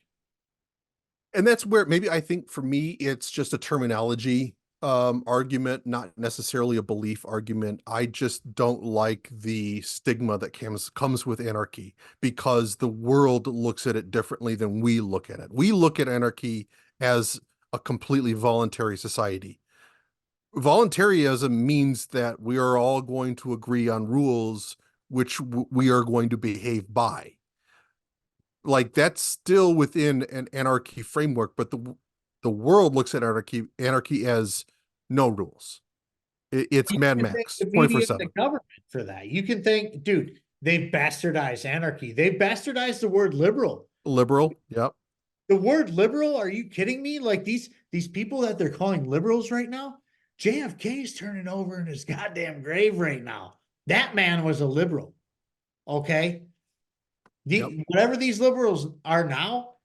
And that's where maybe I think for me, it's just a terminology argument, not necessarily a belief argument. I just don't like the stigma that comes with anarchy because the world looks at it differently than we look at it. We look at anarchy as a completely voluntary society. Voluntarism means that we are all going to agree on rules which we are going to behave by. Like that's still within an anarchy framework, but the world looks at anarchy as no rules. It's You Mad can thank Max the media and the 24/7. government for that. You can thank, dude, they bastardized anarchy. They bastardized the word liberal. Liberal, yep. The word liberal, are you kidding me? Like these people that they're calling liberals right now, JFK's turning over in his goddamn grave right now. That man was a liberal. Okay. Yep. Whatever these liberals are now,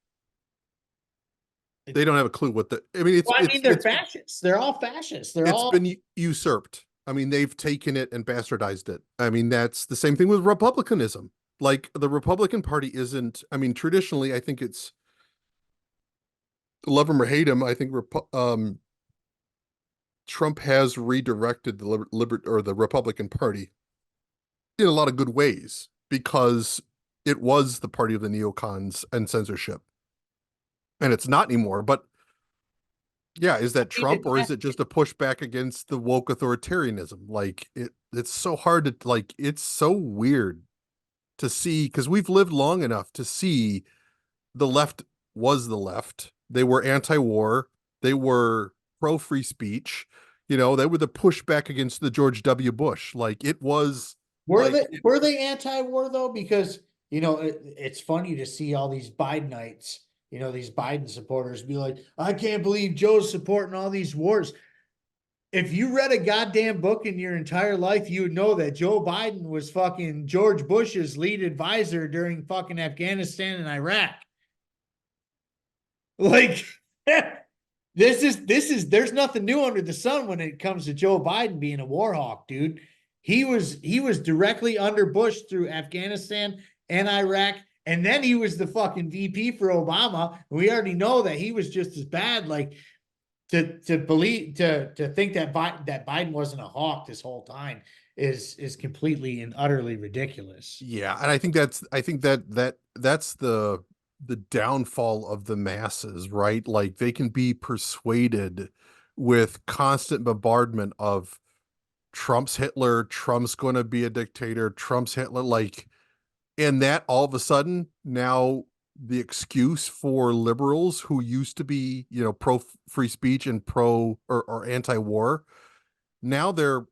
They don't have a clue what I mean, well, I mean, they're fascists. They're all fascists. They're it's all been usurped. I mean, they've taken it and bastardized it. I mean, that's the same thing with republicanism. Like the Republican Party isn't, I mean, traditionally, I think it's love him or hate him. I think Trump has redirected the Republican Party in a lot of good ways because it was the party of the neocons and censorship. And it's not anymore. But yeah, is that Trump or is it just a pushback against the woke authoritarianism? Like it's so hard to like it's so weird to see because we've lived long enough to see the left was the left. They were anti-war, they were pro-free speech, they were the pushback against the George W. Bush. Like it was were they anti-war though? Because it's funny to see all these Bidenites, these Biden supporters be like, I can't believe Joe's supporting all these wars. If you read a goddamn book in your entire life, you would know that Joe Biden was fucking George Bush's lead advisor during fucking Afghanistan and Iraq. Like there's nothing new under the sun when it comes to Joe Biden being a war hawk, dude. He was directly under Bush through Afghanistan and Iraq, and then he was the fucking VP for Obama. We already know that he was just as bad. Like to think that Biden wasn't a hawk this whole time is completely and utterly ridiculous. Yeah, and I think that's the downfall of the masses, right? Like they can be persuaded with constant bombardment of Trump's Hitler, Trump's going to be a dictator, Trump's Hitler, like, and that all of a sudden now the excuse for liberals who used to be, pro free speech and pro or anti-war, now they're,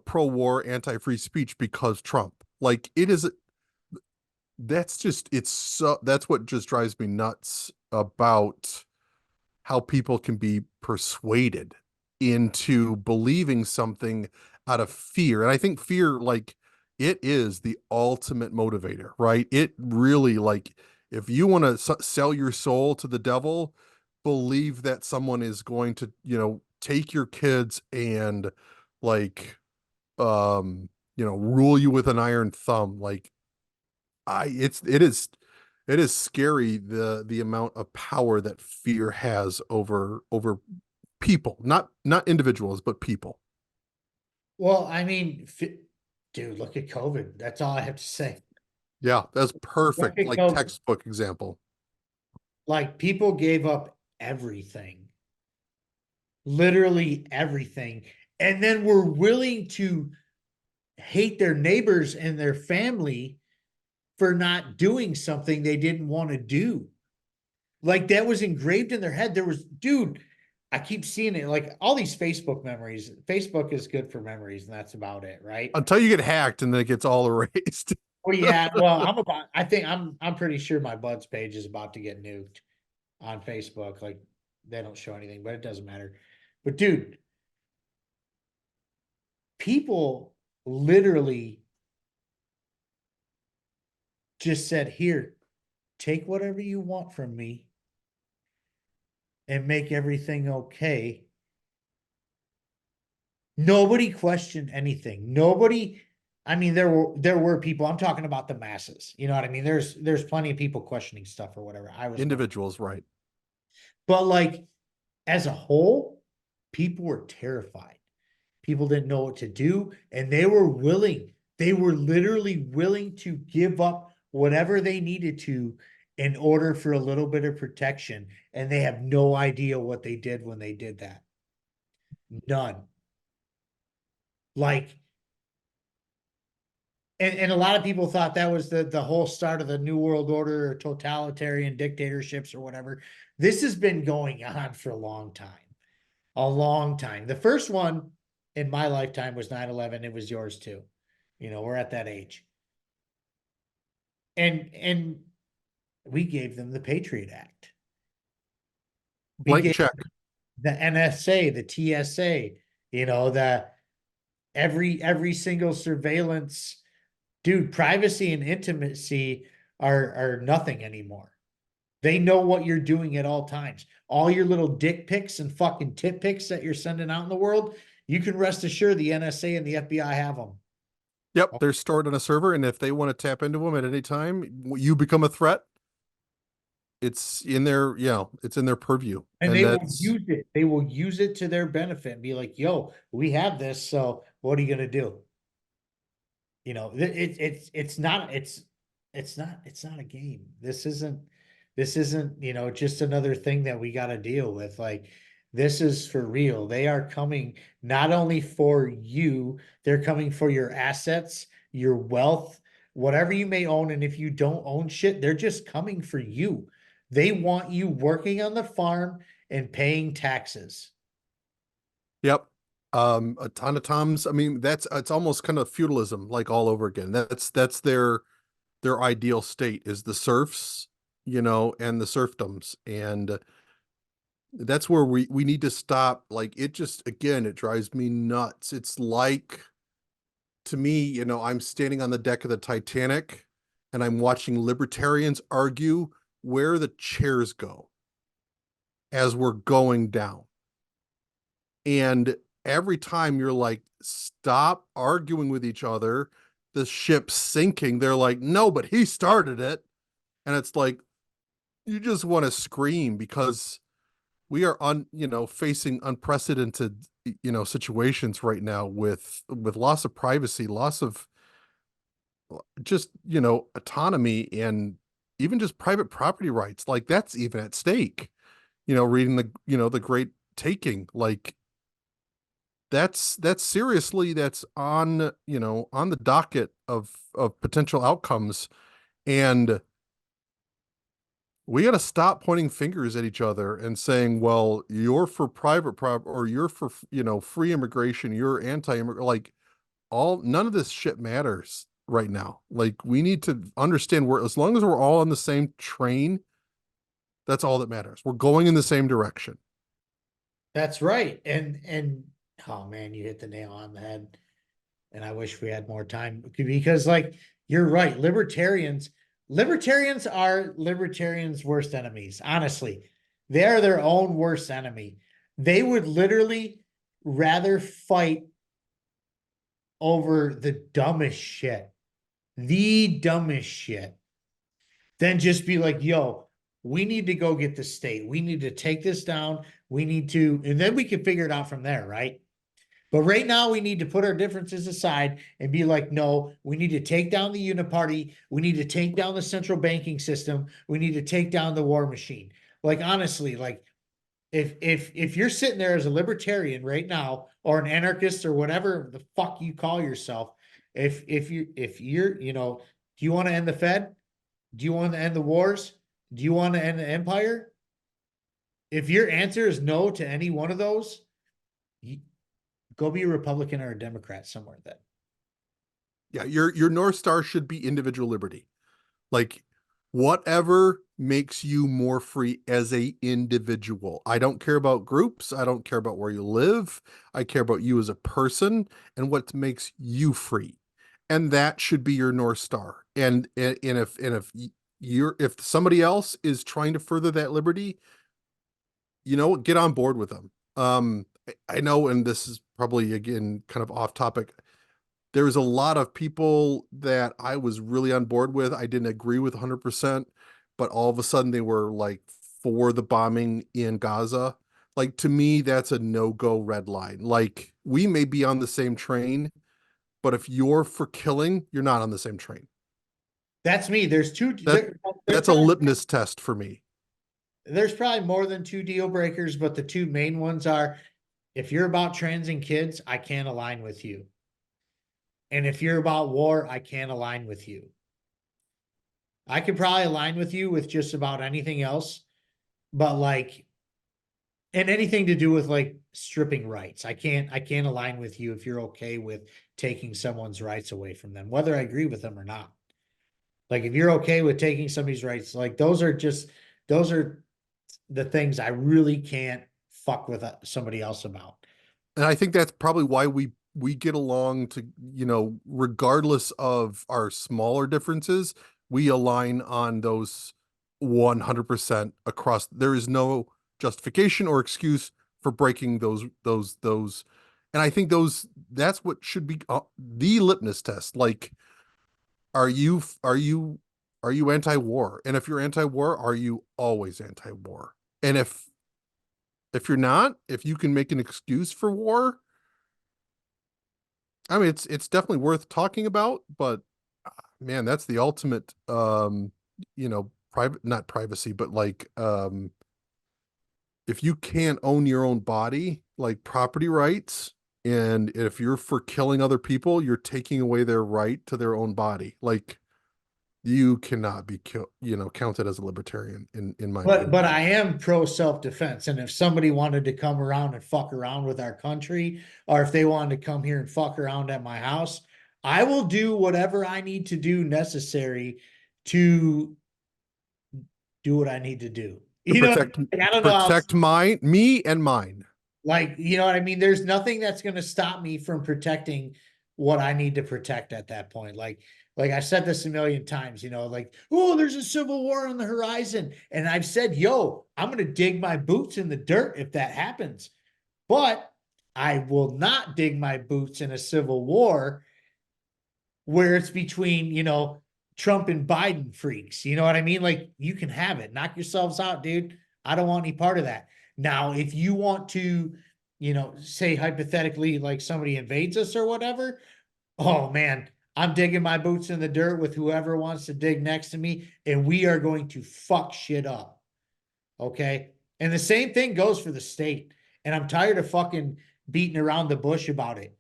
pro-war, anti-free speech because Trump. Like it is that's what just drives me nuts about how people can be persuaded into believing something out of fear. And I think fear, like, it is the ultimate motivator, right? It really, like, if you want to sell your soul to the devil, believe that someone is going to, take your kids and like, rule you with an iron thumb. Like, it is scary the amount of power that fear has over people, not individuals, but people. Well, I mean, dude, look at COVID. That's all I have to say. Yeah, that's Look perfect, at like COVID. textbook example. Like people gave up everything, literally everything, and then were willing to hate their neighbors and their family for not doing something they didn't want to do. Like that was engraved in their head. There was, dude, I keep seeing it like all these Facebook memories. Facebook is good for memories, and that's about it, right? Until you get hacked and then it gets all erased. Well, yeah. Well, I think I'm pretty sure my Buds page is about to get nuked on Facebook. Like they don't show anything, but it doesn't matter. But dude, people literally just said, "Here, take whatever you want from me and make everything okay." Nobody questioned anything. Nobody, I mean, there were people, I'm talking about the masses. You know what I mean? There's plenty of people questioning stuff or whatever. I was Individuals, right? but like as a whole, people were terrified. People didn't know what to do, and they were literally willing to give up whatever they needed to in order for a little bit of protection. And they have no idea what they did when they did that. None. Like, and a lot of people thought that was the whole start of the New World Order or totalitarian dictatorships or whatever. This has been going on for a long time. A long time. The first one in my lifetime was 9/11. It was yours too. You know, we're at that age. And we gave them the Patriot Act. We Blank gave check. the NSA, the TSA, you know, the every single surveillance. Dude, privacy and intimacy are nothing anymore. They know what you're doing at all times. All your little dick pics and fucking tit pics that you're sending out in the world, you can rest assured the NSA and the FBI have them. Yep, they're stored on a server, and if they want to tap into them at any time, you become a threat. It's in their, it's in their purview, And and they will that's use it. They will use it to their benefit and be like, yo, we have this, so what are you gonna do? You know, it's not a game. This isn't, you know, just another thing that we got to deal with. Like, this is for real. They are coming not only for you, they're coming for your assets, your wealth, whatever you may own. And if you don't own shit, they're just coming for you. They want you working on the farm and paying taxes. yep. A ton of times. I mean, it's almost kind of feudalism, like all over again. That's their ideal state is the serfs, and the serfdoms, and that's where we need to stop. Like, it just, again, it drives me nuts. It's like, to me, I'm standing on the deck of the Titanic and I'm watching libertarians argue where the chairs go as we're going down. And every time you're like, stop arguing with each other, the ship's sinking. They're like, no, but he started it. And it's like, you just want to scream, because we are facing unprecedented, situations right now with loss of privacy, loss of just, autonomy, and even just private property rights. Like, that's even at stake. Reading the Great Taking, like, that's seriously, that's on, on the docket of potential outcomes. And we got to stop pointing fingers at each other and saying, well, you're for private property, or you're for, free immigration, you're anti-immigrant. Like, none of this shit matters right now. Like, we need to understand, as long as we're all on the same train, that's all that matters. We're going in the same direction. That's right. And oh man, you hit the nail on the head. And I wish we had more time, because like, you're right. Libertarians are libertarians' worst enemies. Honestly, they are their own worst enemy. They would literally rather fight over the dumbest shit, than just be like, yo, we need to go get the state. We need to take this down. We need to, and then we can figure it out from there, right? But right now, we need to put our differences aside and be like, no, we need to take down the uniparty. We need to take down the central banking system. We need to take down the war machine. Like, honestly, like, if you're sitting there as a libertarian right now, or an anarchist, or whatever the fuck you call yourself, if you're, do you want to end the Fed? Do you want to end the wars? Do you want to end the empire? If your answer is no to any one of those, go be a Republican or a Democrat somewhere then. Yeah, your North Star should be individual liberty. Like, whatever makes you more free as a individual. I don't care about groups. I don't care about where you live. I care about you as a person and what makes you free. And that should be your North Star. And if somebody else is trying to further that liberty, get on board with them. I know, and this is probably, again, kind of off topic, there's a lot of people that I was really on board with. I didn't agree with 100%, but all of a sudden they were like for the bombing in Gaza. Like, to me, that's a no-go red line. Like, we may be on the same train, but if you're for killing, you're not on the same train. That's me. There's That's a litmus test for me. There's probably more than two deal breakers, but the two main ones are, if you're about trans and kids, I can't align with you. And if you're about war, I can't align with you. I could probably align with you with just about anything else, but like, and anything to do with like stripping rights. I can't align with you if you're okay with taking someone's rights away from them, whether I agree with them or not. Like, if you're okay with taking somebody's rights, like those are the things I really can't fuck with somebody else about. And I think that's probably why we get along to, you know, regardless of our smaller differences, we align on those 100% across. There is no justification or excuse for breaking those. And I think that's what should be the litmus test. Like, are you anti-war? And if you're anti-war, are you always anti-war? And if you're not, if you can make an excuse for war, I mean, it's definitely worth talking about, but man, that's the ultimate, you know, not privacy, but like, if you can't own your own body, like property rights, and if you're for killing other people, you're taking away their right to their own body. Like, you cannot be counted as a libertarian in my opinion. But I am pro self-defense. And if somebody wanted to come around and fuck around with our country, or if they wanted to come here and fuck around at my house, I will do whatever I need to do necessary to do what I need to do. You know, I don't know. Protect me and mine. Like, you know what I mean? There's nothing that's going to stop me from protecting what I need to protect at that point. Like I said this a million times, you know, like, oh, there's a civil war on the horizon. And I've said, yo, I'm going to dig my boots in the dirt if that happens. But I will not dig my boots in a civil war where it's between, you know, Trump and Biden freaks. You know what I mean? Like, you can have it. Knock yourselves out, dude. I don't want any part of that. Now, if you want to, you know, say hypothetically, like somebody invades us or whatever, oh man, I'm digging my boots in the dirt with whoever wants to dig next to me, and we are going to fuck shit up. Okay? And the same thing goes for the state. And I'm tired of fucking beating around the bush about it.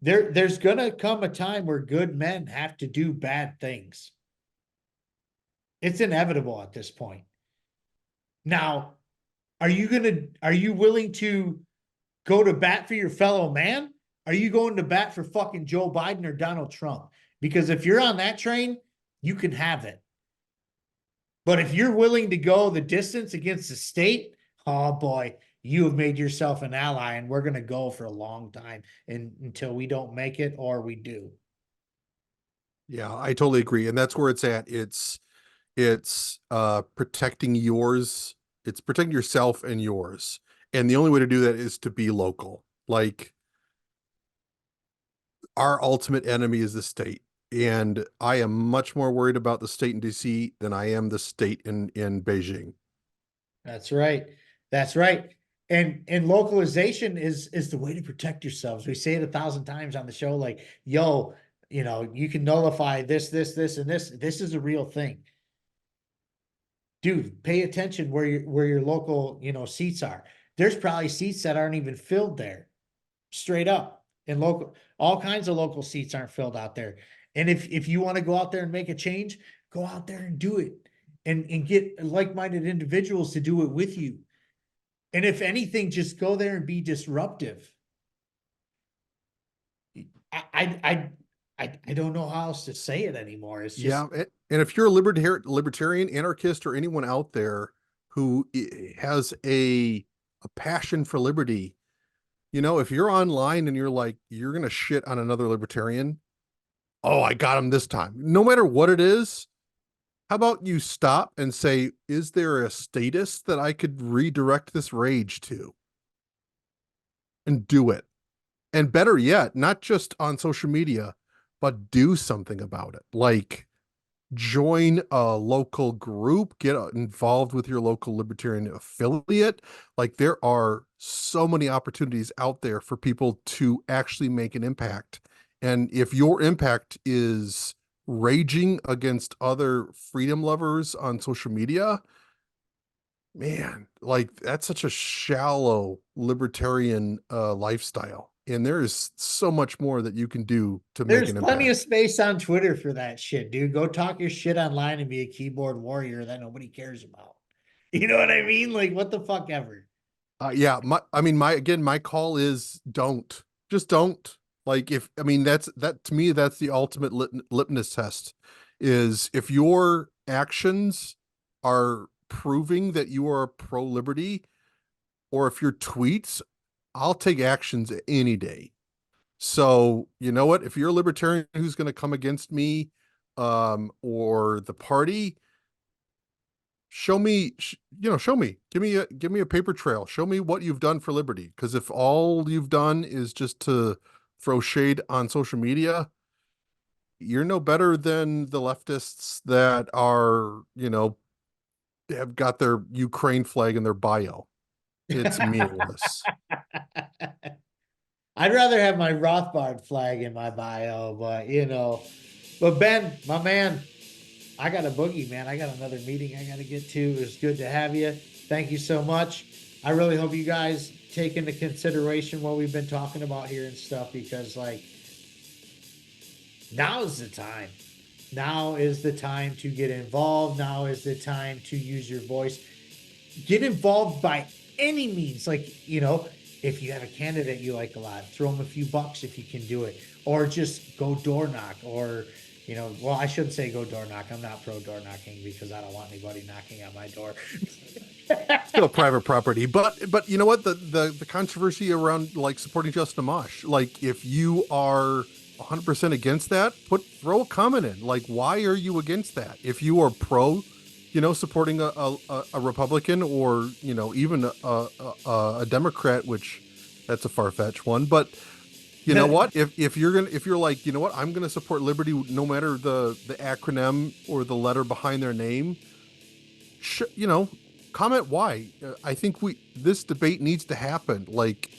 There's gonna come a time where good men have to do bad things. It's inevitable at this point. Now, are you willing to go to bat for your fellow man? Are you going to bat for fucking Joe Biden or Donald Trump? Because if you're on that train, you can have it. But if you're willing to go the distance against the state, oh boy, you have made yourself an ally, and we're going to go for a long time until we don't make it, or we do. Yeah, I totally agree. And that's where it's at. It's protecting yours. It's protecting yourself and yours. And the only way to do that is to be local. Like, our ultimate enemy is the state. And I am much more worried about the state in DC than I am the state in Beijing. That's right. That's right. And localization is the way to protect yourselves. We say it 1,000 times on the show, like, yo, you know, you can nullify this, and this. This is a real thing. Dude, pay attention where your local, you know, seats are. There's probably seats that aren't even filled there. Straight up. And all kinds of local seats aren't filled out there. And if you want to go out there and make a change, go out there and do it. And get like-minded individuals to do it with you. And if anything, just go there and be disruptive. I don't know how else to say it anymore. It's just, yeah. And if you're a libertarian, anarchist, or anyone out there who has a passion for liberty, you know, if you're online and you're like, you're going to shit on another libertarian, oh, I got him this time. No matter what it is, how about you stop and say, is there a status that I could redirect this rage to? And do it. And better yet, not just on social media, but do something about it. Like join a local group, get involved with your local libertarian affiliate. Like there are so many opportunities out there for people to actually make an impact. And if your impact is raging against other freedom lovers on social media, man, like that's such a shallow libertarian lifestyle. And there is so much more that you can do to make There's an plenty of impact. space on Twitter for that shit, dude. Go talk your shit online and be a keyboard warrior that nobody cares about. You know what I mean? Like, what the fuck ever. Yeah, my call is just don't. Like if, I mean, that to me, that's the ultimate litmus test is if your actions are proving that you are pro liberty, or if your tweets, I'll take actions any day. So you know what? If you're a libertarian who's going to come against me, or the party, show me, give me a paper trail. Show me what you've done for liberty. Because if all you've done is just to throw shade on social media, you're no better than the leftists that are, have got their Ukraine flag in their bio. It's meaningless. I'd rather have my Rothbard flag in my bio, but Ben, my man, I got a boogie, man. I got another meeting I got to get to. It was good to have you. Thank you so much. I really hope you guys take into consideration what we've been talking about here and stuff, because like now is the time. Now is the time to get involved. Now is the time to use your voice. Get involved by any means. Like, if you have a candidate you like a lot, throw them a few bucks if you can do it. Or just go door knock. Or, well, I shouldn't say go door knock. I'm not pro door knocking because I don't want anybody knocking on my door. Still private property, but you know what, the controversy around like supporting Justin Amash, like if you are 100% against that, throw a comment in, like why are you against that? If you are pro supporting a Republican, or even a Democrat, which that's a far-fetched one, but you know what, if you're like, I'm gonna support liberty no matter the acronym or the letter behind their name, comment why. I think this debate needs to happen. Like,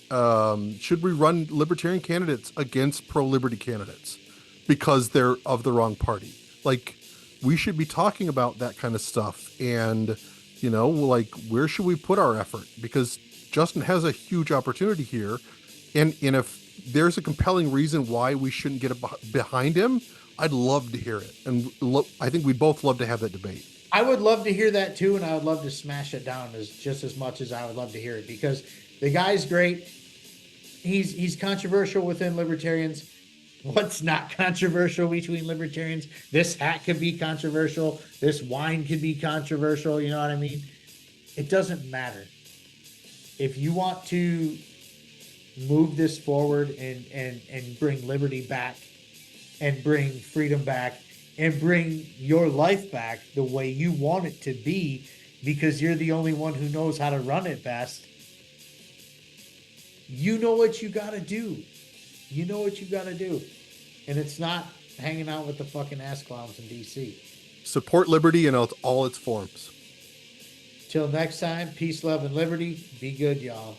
should we run libertarian candidates against pro-liberty candidates because they're of the wrong party? Like, we should be talking about that kind of stuff. And, like, where should we put our effort? Because Justin has a huge opportunity here. And if there's a compelling reason why we shouldn't get behind him, I'd love to hear it. And I think we'd both love to have that debate. I would love to hear that too, and I would love to smash it down just as much as I would love to hear it, because the guy's great. He's controversial within libertarians. What's not controversial between libertarians? This hat could be controversial. This wine could be controversial. You know what I mean? It doesn't matter. If you want to move this forward and bring liberty back and bring freedom back and bring your life back the way you want it to be, because you're the only one who knows how to run it best, you know what you got to do. You know what you got to do. And it's not hanging out with the fucking ass clowns in DC. Support liberty in all its forms. Till next time, peace, love, and liberty. Be good, y'all.